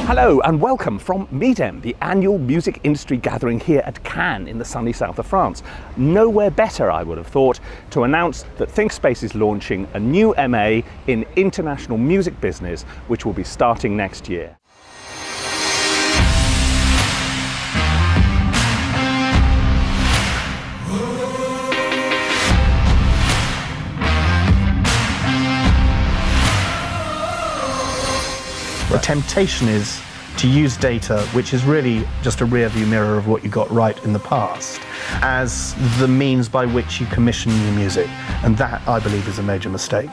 Hello and welcome from MEDEM, the annual music industry gathering here at Cannes in the sunny south of France. Nowhere better, I would have thought, to announce that ThinkSpace is launching a new MA in International Music Business, which will be starting next year. The temptation is to use data, which is really just a rear-view mirror of what you got right in the past, as the means by which you commission new music. And that, I believe, is a major mistake.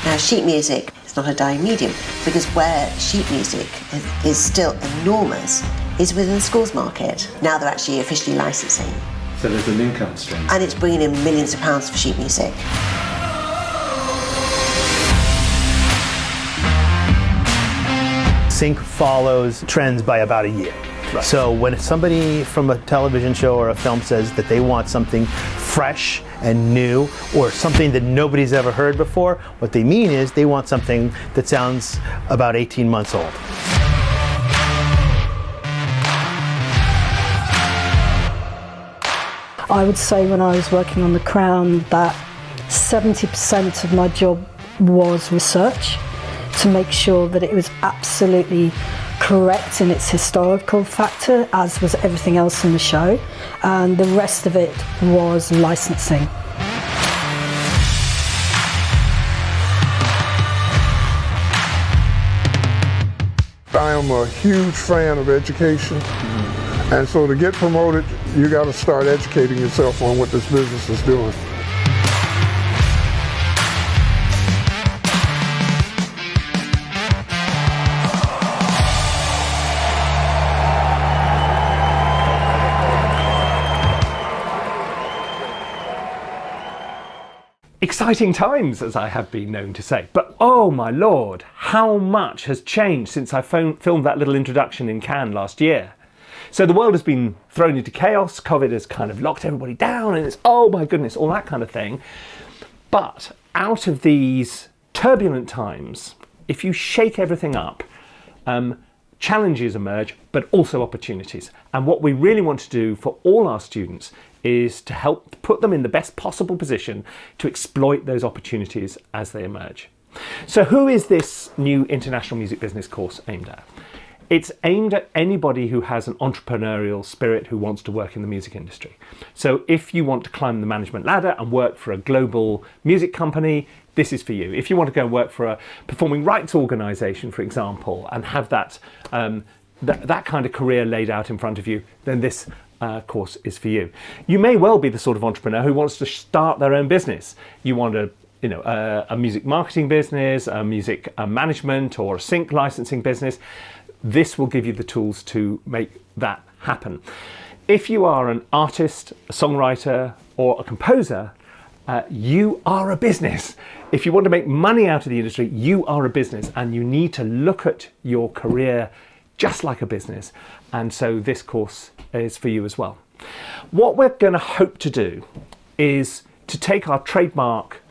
Now, sheet music is not a dying medium, because where sheet music is still enormous is within the schools market. Now they're actually officially licensing. So there's an income stream. And it's bringing in millions of pounds for sheet music. Sync follows trends by about a year. Right. So when somebody from a television show or a film says that they want something fresh and new or something that nobody's ever heard before, what they mean is they want something that sounds about 18 months old. I would say when I was working on The Crown that 70% of my job was research, to make sure that it was absolutely correct in its historical factor, as was everything else in the show, and the rest of it was licensing. I am a huge fan of education, and so to get promoted, you got to start educating yourself on what this business is doing. Exciting times, as I have been known to say. But oh my lord, how much has changed since I filmed that little introduction in Cannes last year. So the world has been thrown into chaos, COVID has kind of locked everybody down, and it's, oh my goodness, all that kind of thing. But out of these turbulent times, if you shake everything up, challenges emerge, but also opportunities. And what we really want to do for all our students is to help put them in the best possible position to exploit those opportunities as they emerge. So who is this new International Music Business course aimed at? It's aimed at anybody who has an entrepreneurial spirit who wants to work in the music industry. So if you want to climb the management ladder and work for a global music company, this is for you. If you want to go and work for a performing rights organisation, for example, and have that, that kind of career laid out in front of you, then this course is for you. You may well be the sort of entrepreneur who wants to start their own business. You want a music marketing business, a music management or a sync licensing business. This will give you the tools to make that happen. If you are an artist, a songwriter or a composer, you are a business. If you want to make money out of the industry, you are a business, and you need to look at your career just like a business. And so this course is for you as well. What we're going to hope to do is to take our trademark,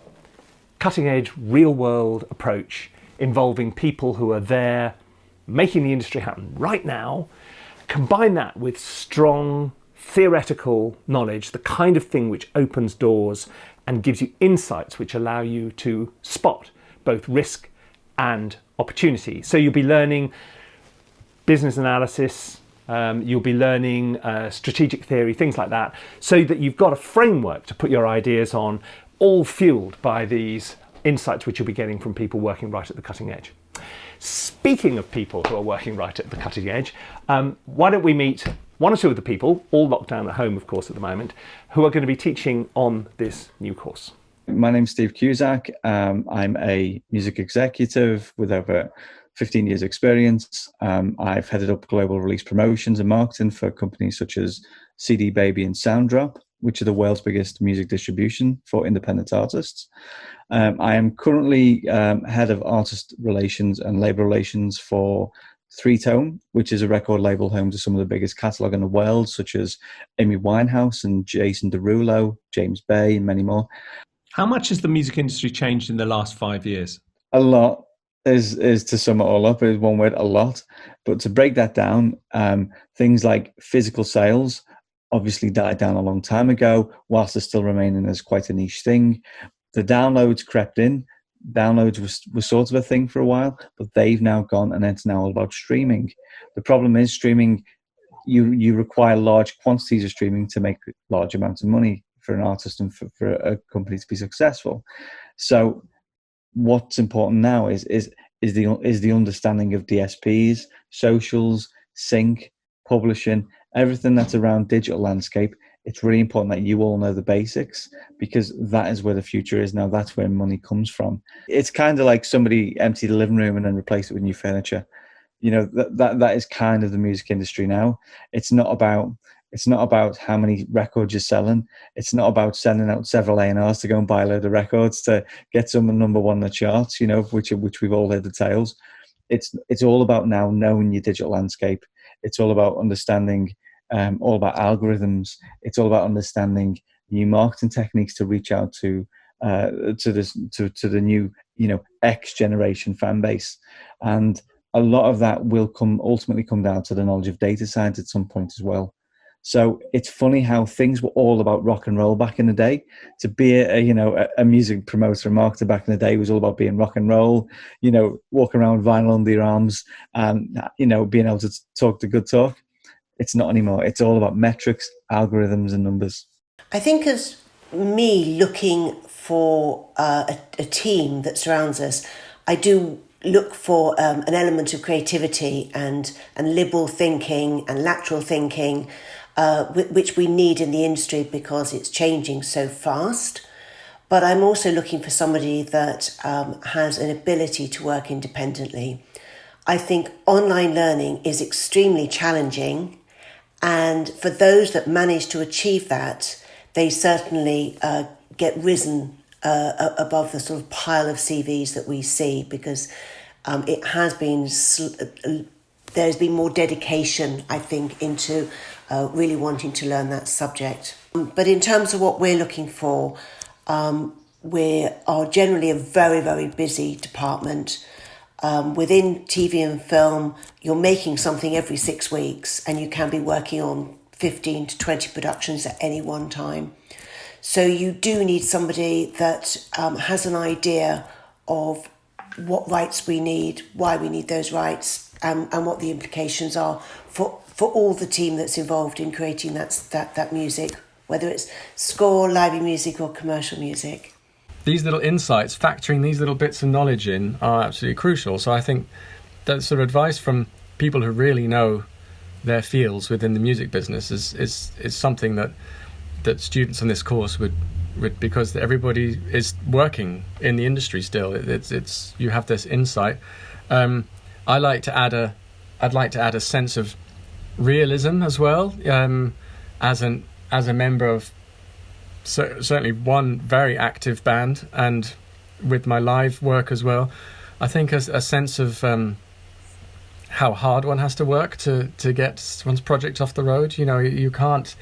cutting edge, real world approach involving people who are there making the industry happen right now, combine that with strong theoretical knowledge, the kind of thing which opens doors and gives you insights which allow you to spot both risk and opportunity. So you'll be learning business analysis, you'll be learning strategic theory, things like that, so that you've got a framework to put your ideas on, all fueled by these insights which you'll be getting from people working right at the cutting edge. Speaking of people who are working right at the cutting edge, why don't we meet one or two of the people, all locked down at home, of course, at the moment, who are going to be teaching on this new course. My name's Steve Cusack. I'm a music executive with over 15 years experience. I've headed up global release promotions and marketing for companies such as CD Baby and Sounddrop, which are the world's biggest music distribution for independent artists. I am currently head of artist relations and label relations for Three Tone, which is a record label home to some of the biggest catalogue in the world, such as Amy Winehouse and Jason Derulo, James Bay, and many more. How much has the music industry changed in the last 5 years? A lot is to sum it all up is one word, a lot. But to break that down, things like physical sales obviously died down a long time ago, whilst they're still remaining as quite a niche thing. The downloads crept in. Downloads was sort of a thing for a while, but they've now gone, and it's now all about streaming. The problem is streaming, you require large quantities of streaming to make large amounts of money for an artist and for a company to be successful. So what's important now is the understanding of DSPs, socials, sync, publishing, everything that's around digital landscape. It's really important that you all know the basics, because that is where the future is now. That's where money comes from. It's kind of like somebody emptied the living room and then replaced it with new furniture. You know, that is kind of the music industry now. It's not about how many records you're selling. It's not about sending out several A&Rs to go and buy a load of records to get someone number one in the charts, you know, which we've all heard the tales. It's all about now knowing your digital landscape. It's all about understanding, all about algorithms. It's all about understanding new marketing techniques to reach out to the new, you know, X generation fan base. And a lot of that will ultimately come down to the knowledge of data science at some point as well. So it's funny how things were all about rock and roll back in the day. To be a music promoter and marketer back in the day was all about being rock and roll, you know, walking around with vinyl under your arms and, you know, being able to talk the good talk. It's not anymore. It's all about metrics, algorithms and numbers. I think as me looking for a team that surrounds us, I do look for an element of creativity and liberal thinking and lateral thinking, which we need in the industry because it's changing so fast. But I'm also looking for somebody that has an ability to work independently. I think online learning is extremely challenging, and for those that manage to achieve that, they certainly get risen above the sort of pile of CVs that we see, because it has been there's been more dedication, I think, into really wanting to learn that subject. But in terms of what we're looking for, we are generally a very, very busy department. Within TV and film, you're making something every 6 weeks, and you can be working on 15 to 20 productions at any one time. So you do need somebody that has an idea of what rights we need, why we need those rights, and what the implications are for all the team that's involved in creating that music, whether it's score, library music or commercial music. These little insights, factoring these little bits of knowledge in, are absolutely crucial. So I think that sort of advice from people who really know their fields within the music business is something that students on this course would, because everybody is working in the industry still. It's you have this insight. I'd like to add a sense of realism as well. As a member of certainly one very active band, and with my live work as well, I think a sense of how hard one has to work to get one's project off the road. You know, you can't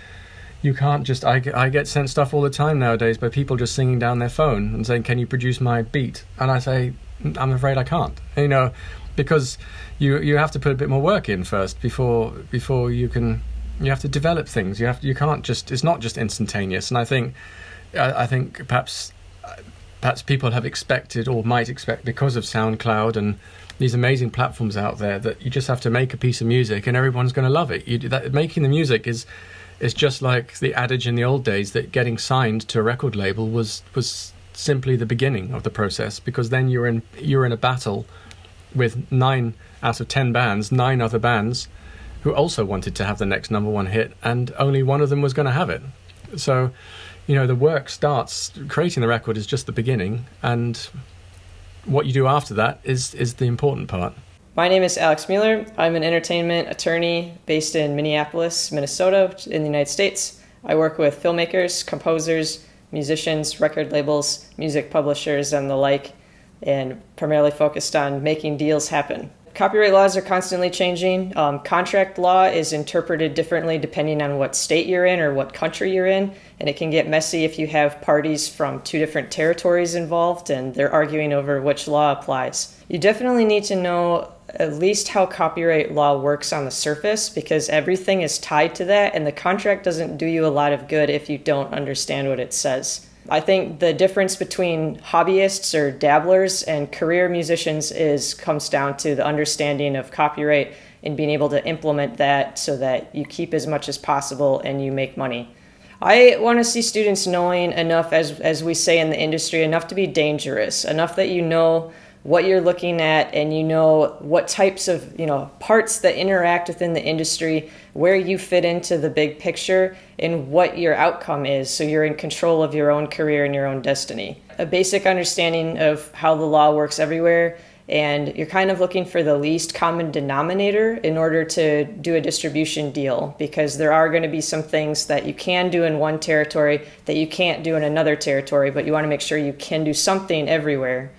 just, I get sent stuff all the time nowadays by people just singing down their phone and saying, can you produce my beat? And I say, I'm afraid I can't, you know, because you have to put a bit more work in first before you have to develop things. You can't just, it's not just instantaneous. And I think perhaps people have expected or might expect, because of SoundCloud and these amazing platforms out there, that you just have to make a piece of music and everyone's going to love it. Making the music is just like the adage in the old days that getting signed to a record label was simply the beginning of the process, because then you're in a battle with 9 out of 10 bands, 9 other bands who also wanted to have the next number one hit, and only one of them was going to have it. So, you know, the work starts, creating the record is just the beginning, and what you do after that is the important part. My name is Alex Mueller. I'm an entertainment attorney based in Minneapolis, Minnesota, in the United States. I work with filmmakers, composers, musicians, record labels, music publishers, and the like, and primarily focused on making deals happen. Copyright laws are constantly changing. Contract law is interpreted differently depending on what state you're in or what country you're in, and it can get messy if you have parties from two different territories involved and they're arguing over which law applies. You definitely need to know at least how copyright law works on the surface, because everything is tied to that, and the contract doesn't do you a lot of good if you don't understand what it says. I think the difference between hobbyists or dabblers and career musicians comes down to the understanding of copyright and being able to implement that so that you keep as much as possible and you make money. I want to see students knowing enough, as we say in the industry, enough to be dangerous, enough that you know what you're looking at and you know what types of parts that interact within the industry, where you fit into the big picture, and what your outcome is, so you're in control of your own career and your own destiny. A basic understanding of how the law works everywhere, and you're kind of looking for the least common denominator in order to do a distribution deal, because there are going to be some things that you can do in one territory that you can't do in another territory, but you want to make sure you can do something everywhere.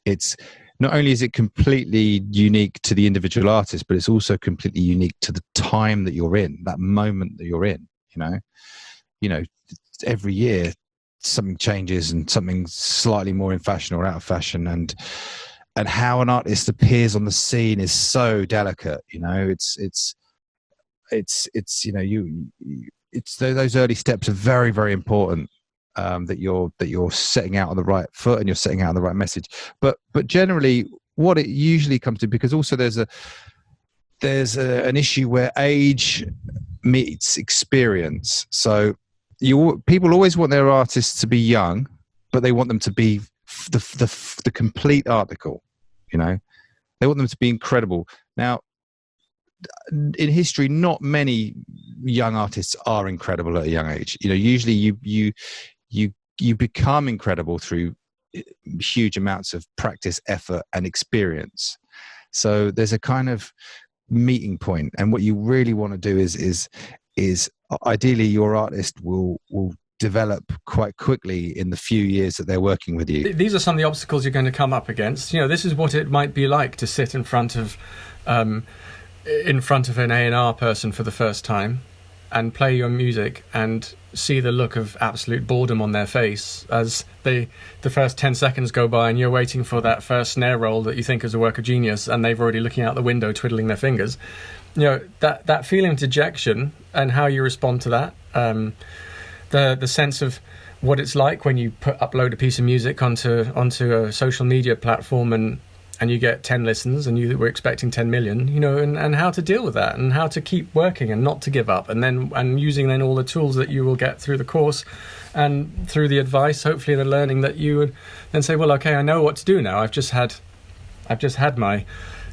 It's not only is it completely unique to the individual artist, but it's also completely unique to the time that you're in, that moment that you're in. Every year something changes and something slightly more in fashion or out of fashion, and how an artist appears on the scene is so delicate. Those early steps are very, very important. That you're setting out on the right foot and you're setting out on the right message. But generally, what it usually comes to, because also there's an issue where age meets experience. So people always want their artists to be young, but they want them to be the complete article. They want them to be incredible. Now, in history, not many young artists are incredible at a young age. Usually you become incredible through huge amounts of practice, effort, and experience. So there's a kind of meeting point, and what you really want to do is ideally your artist will develop quite quickly in the few years that they're working with you. These are some of the obstacles you're going to come up against. This is what it might be like to sit in front of an A&R person for the first time and play your music and see the look of absolute boredom on their face as the first 10 seconds go by and you're waiting for that first snare roll that you think is a work of genius, and they've already looking out the window twiddling their fingers. That feeling of dejection and how you respond to that, the sense of what it's like when you upload a piece of music onto a social media platform and you get 10 listens and you were expecting 10 million, and how to deal with that and how to keep working and not to give up, and using then all the tools that you will get through the course and through the advice, hopefully the learning, that you would then say, well, okay, I know what to do now. I've just had my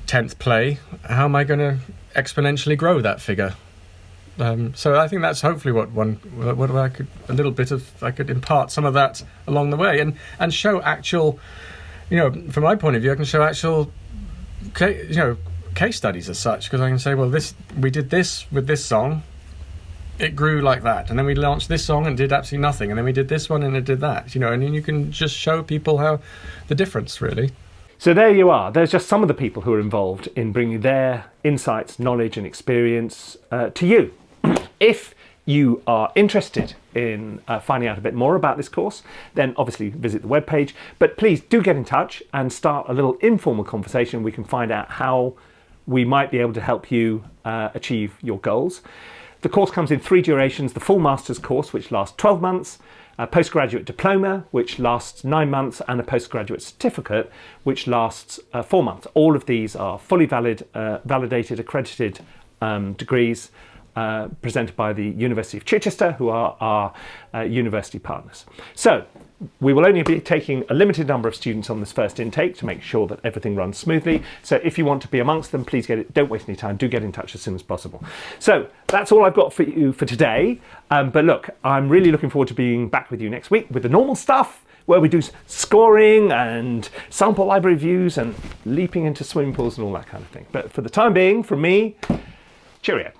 10th play. How am I going to exponentially grow that figure? So I think that's hopefully I could impart some of that along the way and show actual, from my point of view, I can show actual, case studies as such, because I can say, well, we did this with this song, it grew like that, and then we launched this song and did absolutely nothing, and then we did this one and it did that, and then you can just show people how the difference really. So there you are. There's just some of the people who are involved in bringing their insights, knowledge and experience to you. If you are interested in finding out a bit more about this course, then obviously visit the webpage. But please do get in touch and start a little informal conversation. We can find out how we might be able to help you achieve your goals. The course comes in 3 durations: the full master's course, which lasts 12 months, a postgraduate diploma, which lasts 9 months, and a postgraduate certificate, which lasts 4 months. All of these are fully validated, accredited degrees presented by the University of Chichester, who are our university partners. So we will only be taking a limited number of students on this first intake to make sure that everything runs smoothly. So if you want to be amongst them, please don't waste any time. Do get in touch as soon as possible. So that's all I've got for you for today. But look, I'm really looking forward to being back with you next week with the normal stuff, where we do scoring and sample library views and leaping into swimming pools and all that kind of thing. But for the time being, from me, cheerio.